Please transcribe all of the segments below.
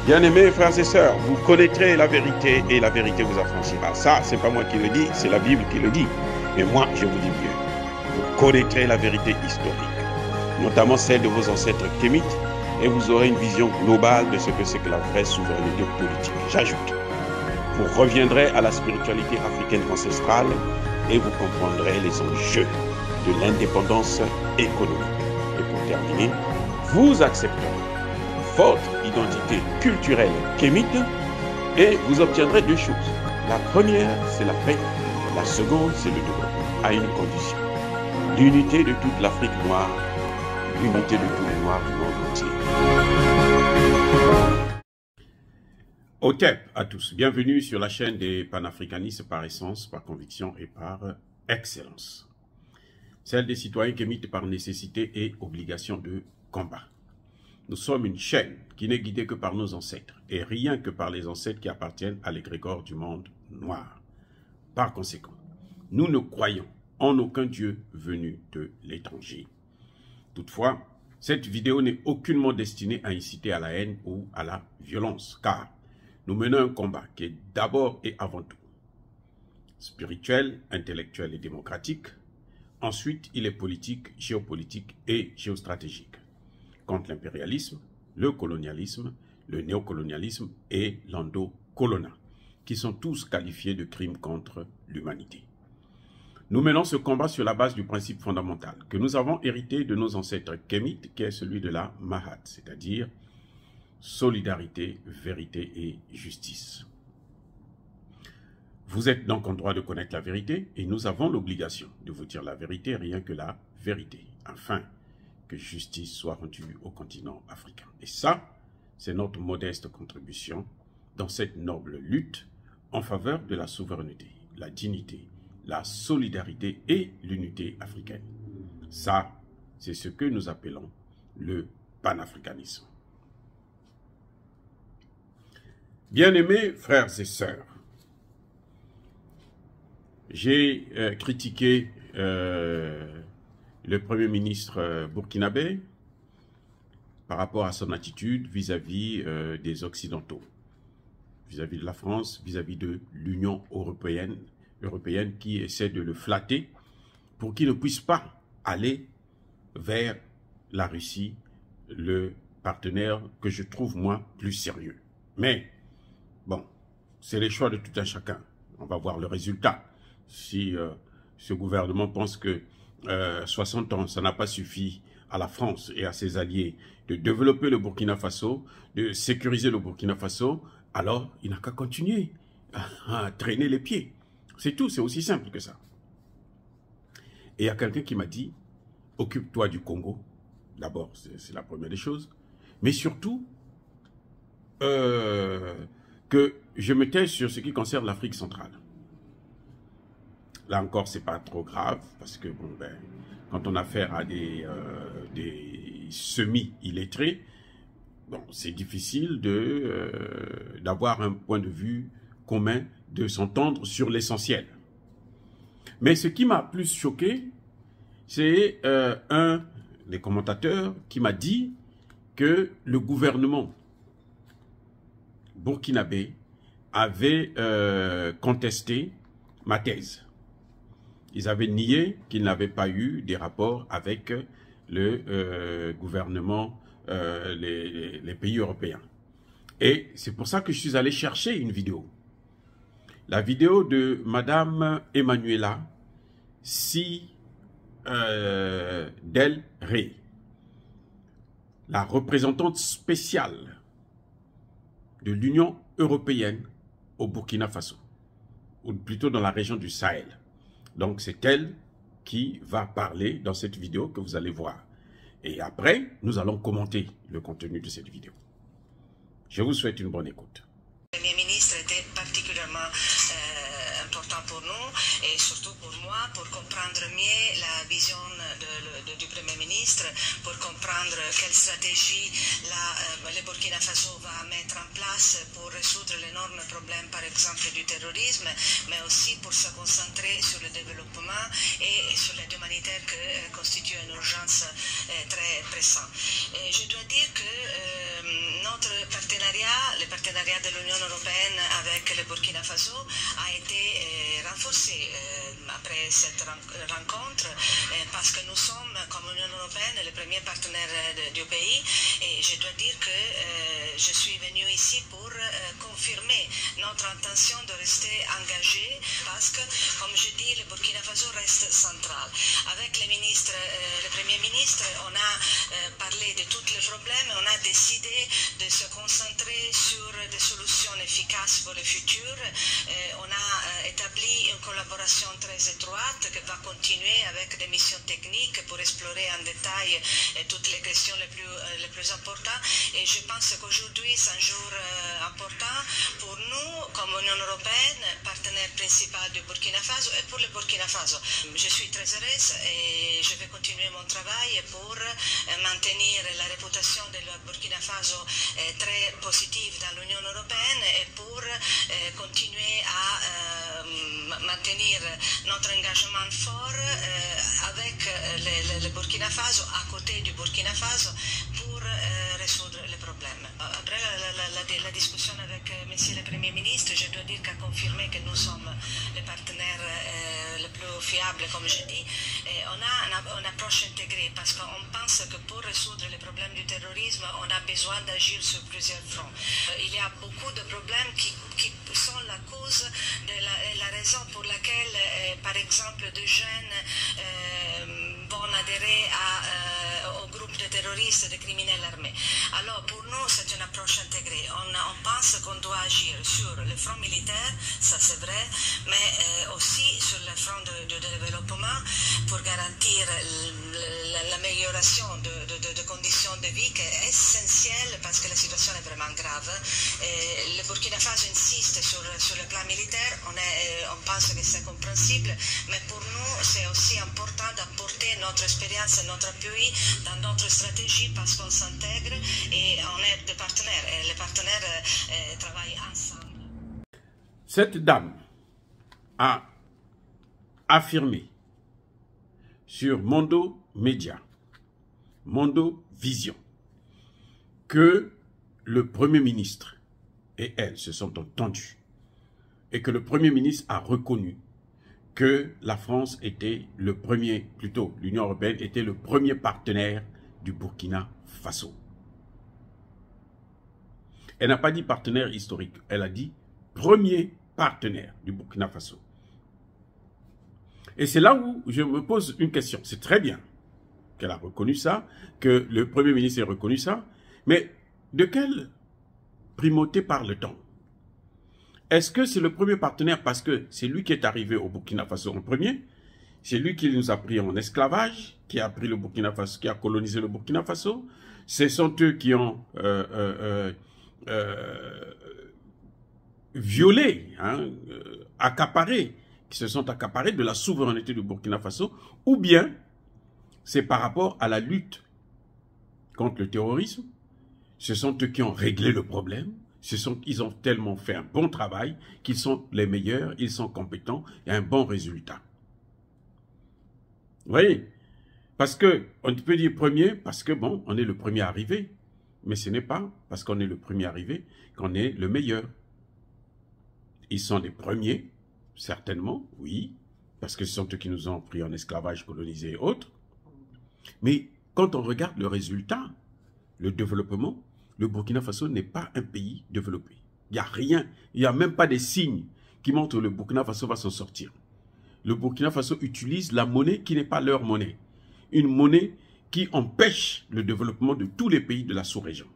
Bien-aimés frères et sœurs, vous connaîtrez la vérité et la vérité vous affranchira. Ça, c'est pas moi qui le dis, c'est la Bible qui le dit. Mais moi, je vous dis mieux. Vous connaîtrez la vérité historique, notamment celle de vos ancêtres kémites, et vous aurez une vision globale de ce que c'est que la vraie souveraineté politique. J'ajoute, vous reviendrez à la spiritualité africaine ancestrale et vous comprendrez les enjeux de l'indépendance économique. Et pour terminer, vous accepterez votre identité culturelle kémite et vous obtiendrez deux choses. La première, c'est la paix. La seconde, c'est le développement, à une condition. L'unité de toute l'Afrique noire, l'unité de tous les Noirs du monde entier. Otep à tous, bienvenue sur la chaîne des panafricanistes par essence, par conviction et par excellence. Celle des citoyens kémites par nécessité et obligation de combat. Nous sommes une chaîne qui n'est guidée que par nos ancêtres, et rien que par les ancêtres qui appartiennent à l'égrégore du monde noir. Par conséquent, nous ne croyons en aucun Dieu venu de l'étranger. Toutefois, cette vidéo n'est aucunement destinée à inciter à la haine ou à la violence, car nous menons un combat qui est d'abord et avant tout spirituel, intellectuel et démocratique. Ensuite, il est politique, géopolitique et géostratégique. Contre l'impérialisme, le colonialisme, le néocolonialisme et l'endocolonat, qui sont tous qualifiés de crimes contre l'humanité. Nous menons ce combat sur la base du principe fondamental que nous avons hérité de nos ancêtres kémites, qui est celui de la Mahat, c'est-à-dire solidarité, vérité et justice. Vous êtes donc en droit de connaître la vérité et nous avons l'obligation de vous dire la vérité, rien que la vérité, afin que justice soit rendue au continent africain. Et ça, c'est notre modeste contribution dans cette noble lutte en faveur de la souveraineté, la dignité, la solidarité et l'unité africaine. Ça, c'est ce que nous appelons le panafricanisme. Bien-aimés frères et sœurs, j'ai critiqué le Premier ministre burkinabé par rapport à son attitude vis-à-vis des Occidentaux, vis-à-vis de la France, vis-à-vis de l'Union européenne qui essaie de le flatter pour qu'il ne puisse pas aller vers la Russie, le partenaire que je trouve moi plus sérieux. Mais bon, c'est les choix de tout un chacun. On va voir le résultat. Si ce gouvernement pense que 60 ans, ça n'a pas suffi à la France et à ses alliés de développer le Burkina Faso, de sécuriser le Burkina Faso, alors il n'a qu'à continuer à traîner les pieds. C'est tout, c'est aussi simple que ça. Et il y a quelqu'un qui m'a dit, occupe-toi du Congo, d'abord, c'est la première des choses, mais surtout, que je me taise sur ce qui concerne l'Afrique centrale. Là encore, c'est pas trop grave, parce que bon, ben, quand on a affaire à des semi-illettrés, bon, c'est difficile d'avoir un point de vue commun, de s'entendre sur l'essentiel. Mais ce qui m'a plus choqué, c'est un des commentateurs qui m'a dit que le gouvernement burkinabé avait contesté ma thèse. Ils avaient nié qu'ils n'avaient pas eu des rapports avec le gouvernement, les pays européens. Et c'est pour ça que je suis allé chercher une vidéo. La vidéo de Madame Emmanuela Si Del Rey, la représentante spéciale de l'Union européenne au Burkina Faso, ou plutôt dans la région du Sahel. Donc c'est elle qui va parler dans cette vidéo que vous allez voir. Et après, nous allons commenter le contenu de cette vidéo. Je vous souhaite une bonne écoute. Le Premier ministre était particulièrement important pour nous et surtout pour moi, pour comprendre mieux la vision du Premier ministre, pour comprendre quelle stratégie le Burkina Faso va mettre en place pour résoudre l'énorme problème, par exemple, du terrorisme, mais aussi pour se concentrer sur le développement et sur l'aide humanitaire que constitue une urgence très pressante. Et je dois dire que notre le partenariat de l'Union européenne avec le Burkina Faso a été renforcé après cette rencontre parce que nous sommes, comme Union européenne, le premier partenaire du pays et je dois dire que je suis venue ici pour confirmer notre intention de rester engagé parce que, comme je dis, le Burkina Faso reste central. Avec les ministres, le Premier ministre, on a parlé de tous les problèmes, on a décidé de se concentrer sur des solutions efficaces pour le futur. On a établi une collaboration très étroite qui va continuer avec des missions techniques pour explorer en détail toutes les questions les plus importantes. Et je pense qu'aujourd'hui, c'est un jour important pour nous, comme Union européenne, partenaire principal du Burkina Faso et pour le Burkina Faso. Je suis très heureuse et je vais continuer mon travail pour maintenir la réputation de la Burkina Faso très positive dans l'Union européenne et pour continuer à maintenir notre engagement fort avec le Burkina Faso, à côté du Burkina Faso, pour résoudre les problèmes. Après la discussion avec Monsieur le Premier ministre, je dois dire qu'a confirmé que nous sommes les partenaires les plus fiables, comme je dis. Et on a une approche intégrée parce qu'on pense que pour résoudre les problèmes du terrorisme, on a besoin d'agir sur plusieurs fronts. Il y a beaucoup de problèmes qui sont la cause de la raison pour laquelle, par exemple, des jeunes vont adhérer au groupe de terroristes, de criminels armés. Alors, pour nous, c'est une approche intégrée. On pense qu'on doit agir sur le front militaire, ça c'est vrai, mais aussi sur le front de développement pour garantir l'amélioration de conditions de vie qui est essentielle parce que la situation est vraiment grave. Et le Burkina Faso insiste sur le plan militaire, on pense que c'est compréhensible, mais pour nous c'est aussi important d'apporter notre expérience et notre appui dans notre stratégie parce qu'on s'intègre et on est des partenaires et les partenaires travaillent ensemble. Cette dame a affirmé sur Mondo Média, Mondo Vision, que le Premier ministre et elle se sont entendus et que le Premier ministre a reconnu que la France était le premier, plutôt l'Union européenne était le premier partenaire du Burkina Faso. Elle n'a pas dit partenaire historique, elle a dit premier partenaire du Burkina Faso. Et c'est là où je me pose une question. C'est très bien qu'elle a reconnu ça, que le Premier ministre ait reconnu ça, mais de quelle primauté parle-t-on? Est-ce que c'est le premier partenaire parce que c'est lui qui est arrivé au Burkina Faso en premier? C'est lui qui nous a pris en esclavage, qui a pris le Burkina Faso, qui a colonisé le Burkina Faso. Ce sont eux qui ont violé, accaparé, qui se sont accaparés de la souveraineté du Burkina Faso, ou bien c'est par rapport à la lutte contre le terrorisme. Ce sont eux qui ont réglé le problème. Ils ont tellement fait un bon travail qu'ils sont les meilleurs, ils sont compétents et un bon résultat. Vous voyez? Parce que, on peut dire premier, parce que bon, on est le premier arrivé. Mais ce n'est pas parce qu'on est le premier arrivé qu'on est le meilleur. Ils sont les premiers, certainement, oui, parce que ce sont eux qui nous ont pris en esclavage, colonisé et autres. Mais quand on regarde le résultat, le développement, le Burkina Faso n'est pas un pays développé. Il n'y a rien, il n'y a même pas des signes qui montrent que le Burkina Faso va s'en sortir. Le Burkina Faso utilise la monnaie qui n'est pas leur monnaie. Une monnaie qui empêche le développement de tous les pays de la sous-région.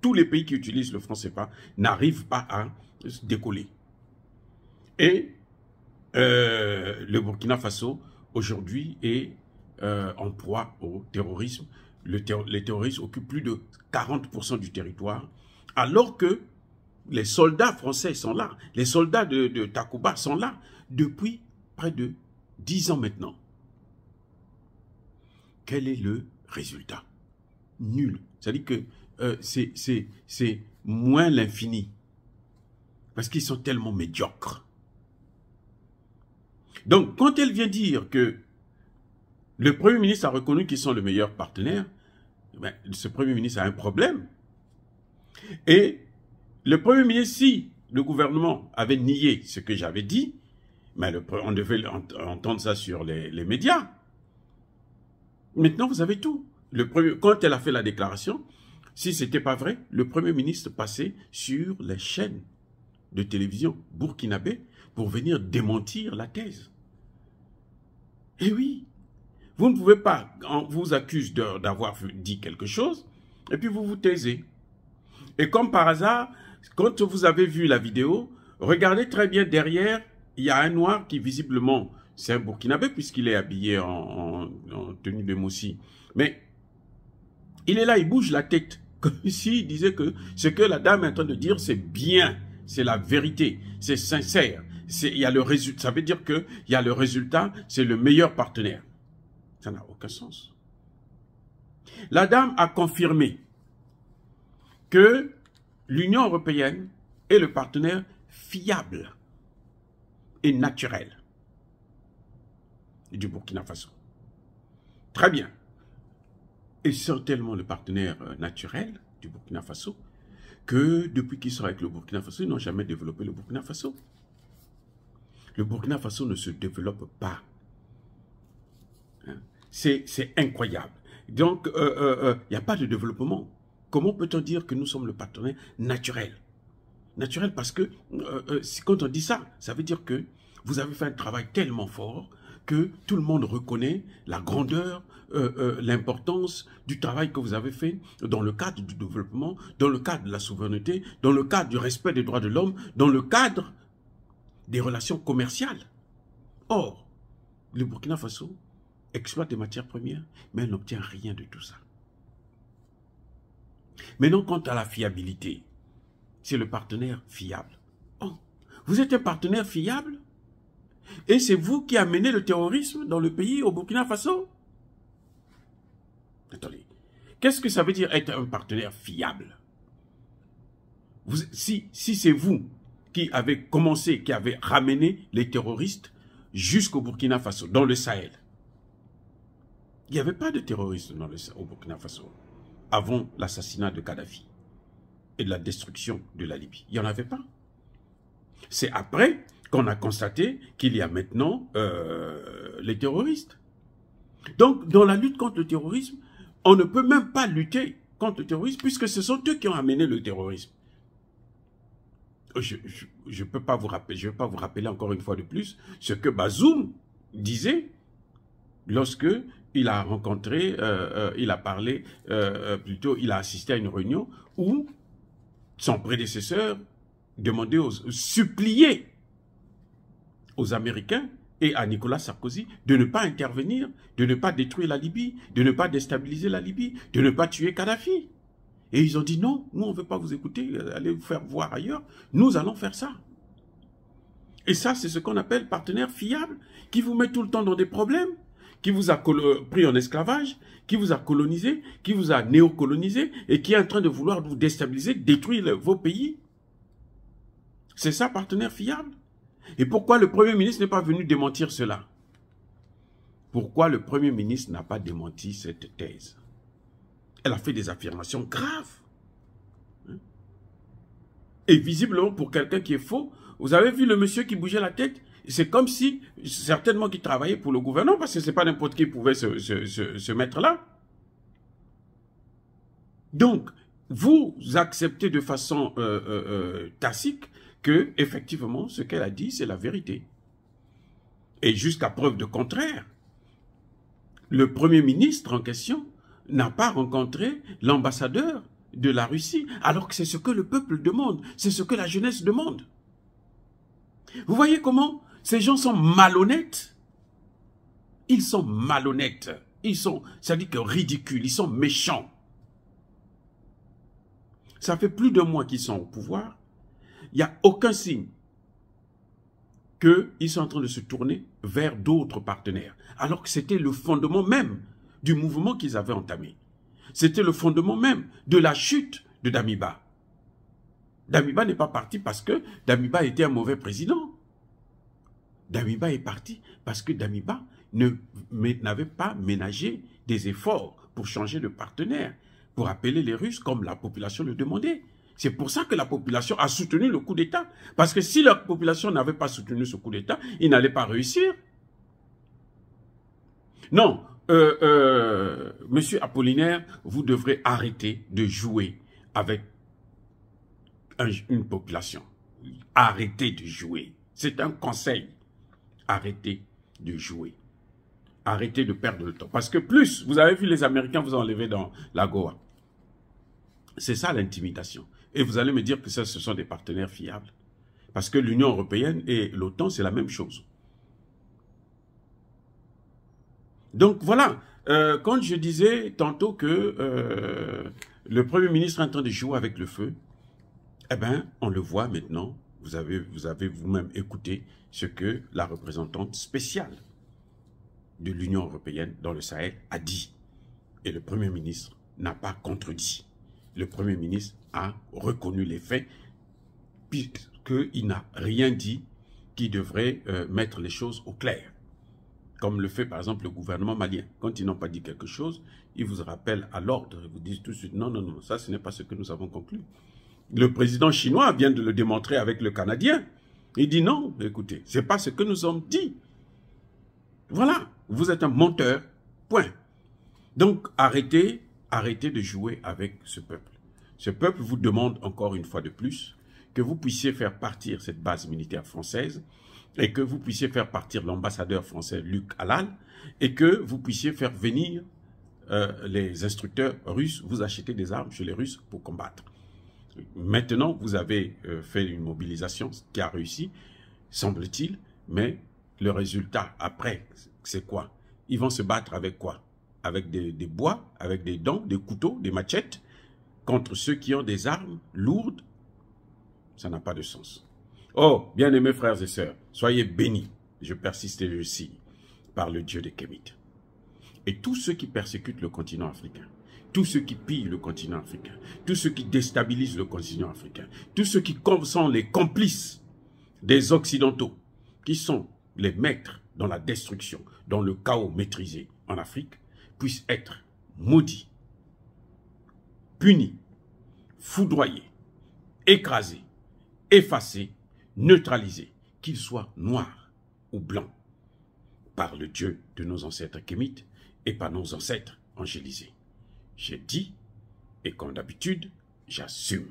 Tous les pays qui utilisent le franc CFA n'arrivent pas à décoller. Et le Burkina Faso, aujourd'hui, est en proie au terrorisme. Les terroristes occupent plus de 40% du territoire, alors que les soldats français sont là. Les soldats de Takuba sont là depuis près de 10 ans maintenant. Quel est le résultat? Nul. C'est-à-dire que c'est moins l'infini. Parce qu'ils sont tellement médiocres. Donc, quand elle vient dire que le Premier ministre a reconnu qu'ils sont le meilleur partenaire, ben, ce Premier ministre a un problème. Et le Premier ministre, si le gouvernement avait nié ce que j'avais dit, mais on devait entendre ça sur les médias. Maintenant, vous avez tout. Quand elle a fait la déclaration, si ce n'était pas vrai, le Premier ministre passait sur les chaînes de télévision burkinabé pour venir démentir la thèse. Et oui, vous ne pouvez pas, on vous accuse d'avoir dit quelque chose, et puis vous vous taisez. Et comme par hasard, quand vous avez vu la vidéo, regardez très bien derrière, il y a un noir qui visiblement, c'est un burkinabé puisqu'il est habillé en tenue de moussi. Mais il est là, il bouge la tête, comme s'il disait que ce que la dame est en train de dire, c'est bien, c'est la vérité, c'est sincère. Il y a le résultat, ça veut dire qu'il y a le résultat, c'est le meilleur partenaire. Ça n'a aucun sens. La dame a confirmé que l'Union européenne est le partenaire fiable et naturel du Burkina Faso. Très bien. Et c'est tellement le partenaire naturel du Burkina Faso que depuis qu'ils sont avec le Burkina Faso, ils n'ont jamais développé le Burkina Faso. Le Burkina Faso ne se développe pas. C'est incroyable. Donc, il n'y a pas de développement. Comment peut-on dire que nous sommes le partenaire naturel? Naturel parce que quand on dit ça, ça veut dire que vous avez fait un travail tellement fort que tout le monde reconnaît la grandeur, l'importance du travail que vous avez fait dans le cadre du développement, dans le cadre de la souveraineté, dans le cadre du respect des droits de l'homme, dans le cadre des relations commerciales. Or, le Burkina Faso exploite des matières premières, mais elle n'obtient rien de tout ça. Maintenant, quant à la fiabilité, c'est le partenaire fiable. Oh, vous êtes un partenaire fiable? Et c'est vous qui amenez le terrorisme dans le pays, au Burkina Faso? Attendez, qu'est-ce que ça veut dire être un partenaire fiable? Si c'est vous qui avez commencé, qui avez ramené les terroristes jusqu'au Burkina Faso, dans le Sahel, il n'y avait pas de terroristes au Burkina Faso avant l'assassinat de Kadhafi et de la destruction de la Libye. Il n'y en avait pas. C'est après qu'on a constaté qu'il y a maintenant les terroristes. Donc, dans la lutte contre le terrorisme, on ne peut même pas lutter contre le terrorisme puisque ce sont eux qui ont amené le terrorisme. Je ne peux pas vous rappeler, je vais pas vous rappeler encore une fois de plus ce que Bazoum disait lorsque il a rencontré, il a parlé, plutôt il a assisté à une réunion où son prédécesseur demandait, suppliait aux Américains et à Nicolas Sarkozy de ne pas intervenir, de ne pas détruire la Libye, de ne pas déstabiliser la Libye, de ne pas tuer Kadhafi. Et ils ont dit non, nous on ne veut pas vous écouter, allez vous faire voir ailleurs, nous allons faire ça. Et ça c'est ce qu'on appelle partenaire fiable, qui vous met tout le temps dans des problèmes, qui vous a pris en esclavage, qui vous a colonisé, qui vous a néocolonisé et qui est en train de vouloir vous déstabiliser, détruire vos pays. C'est ça, partenaire fiable. Et pourquoi le Premier ministre n'est pas venu démentir cela? Pourquoi le Premier ministre n'a pas démenti cette thèse? Elle a fait des affirmations graves. Et visiblement, pour quelqu'un qui est faux, vous avez vu le monsieur qui bougeait la tête? C'est comme si, certainement qu'il travaillait pour le gouvernement, parce que ce n'est pas n'importe qui pouvait se mettre là. Donc, vous acceptez de façon tacite que, effectivement, ce qu'elle a dit, c'est la vérité. Et jusqu'à preuve de contraire, le Premier ministre en question n'a pas rencontré l'ambassadeur de la Russie, alors que c'est ce que le peuple demande, c'est ce que la jeunesse demande. Vous voyez comment ces gens sont malhonnêtes? Ils sont malhonnêtes. Ils sont, ça dit que ridicules, ils sont méchants. Ça fait plus de mois qu'ils sont au pouvoir. Il n'y a aucun signe qu'ils sont en train de se tourner vers d'autres partenaires. Alors que c'était le fondement même du mouvement qu'ils avaient entamé. C'était le fondement même de la chute de Damiba. Damiba n'est pas parti parce que Damiba était un mauvais président. Damiba est parti parce que Damiba n'avait pas ménagé des efforts pour changer de partenaire, pour appeler les Russes comme la population le demandait. C'est pour ça que la population a soutenu le coup d'État. Parce que si la population n'avait pas soutenu ce coup d'État, il n'allait pas réussir. Non, Monsieur Apollinaire, vous devrez arrêter de jouer avec une population. Arrêtez de jouer. C'est un conseil. Arrêtez de jouer. Arrêtez de perdre le temps. Parce que plus, vous avez vu les Américains vous enlever dans la Goa. C'est ça l'intimidation. Et vous allez me dire que ça, ce sont des partenaires fiables. Parce que l'Union européenne et l'OTAN, c'est la même chose. Donc voilà, quand je disais tantôt que le Premier ministre est en train de jouer avec le feu, eh bien, on le voit maintenant. Vous avez vous-même écouté ce que la représentante spéciale de l'Union européenne dans le Sahel a dit. Et le Premier ministre n'a pas contredit. Le Premier ministre a reconnu les faits, puisqu'il n'a rien dit qui devrait mettre les choses au clair. Comme le fait par exemple le gouvernement malien. Quand ils n'ont pas dit quelque chose, ils vous rappellent à l'ordre. Ils vous disent tout de suite, non, non, non, ça ce n'est pas ce que nous avons conclu. Le président chinois vient de le démontrer avec le Canadien. Il dit non, écoutez, ce n'est pas ce que nous avons dit. Voilà, vous êtes un menteur, point. Donc arrêtez de jouer avec ce peuple. Ce peuple vous demande encore une fois de plus que vous puissiez faire partir cette base militaire française et que vous puissiez faire partir l'ambassadeur français Luc Halal et que vous puissiez faire venir les instructeurs russes, vous acheter des armes chez les Russes pour combattre. Maintenant, vous avez fait une mobilisation qui a réussi, semble-t-il, mais le résultat après, c'est quoi? Ils vont se battre avec quoi? Avec des bois, avec des dents, des couteaux, des machettes, contre ceux qui ont des armes lourdes. Ça n'a pas de sens. Oh, bien-aimés frères et sœurs, soyez bénis, je persiste et je signe, par le Dieu des Kémites. Et tous ceux qui persécutent le continent africain, tous ceux qui pillent le continent africain, tous ceux qui déstabilisent le continent africain, tous ceux qui sont les complices des Occidentaux, qui sont les maîtres dans la destruction, dans le chaos maîtrisé en Afrique, puissent être maudits, punis, foudroyés, écrasés, effacés, neutralisés, qu'ils soient noirs ou blancs, par le Dieu de nos ancêtres kémites et par nos ancêtres angélisés. J'ai dit, et comme d'habitude, j'assume.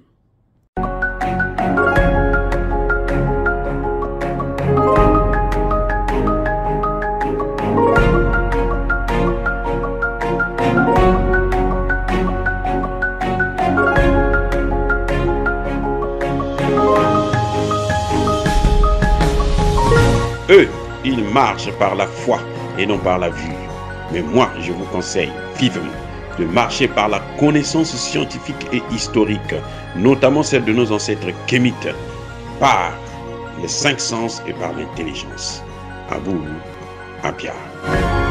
Eux, ils marchent par la foi et non par la vue. Mais moi, je vous conseille vivement de marcher par la connaissance scientifique et historique, notamment celle de nos ancêtres kémites, par les 5 sens et par l'intelligence. À vous, à Pierre.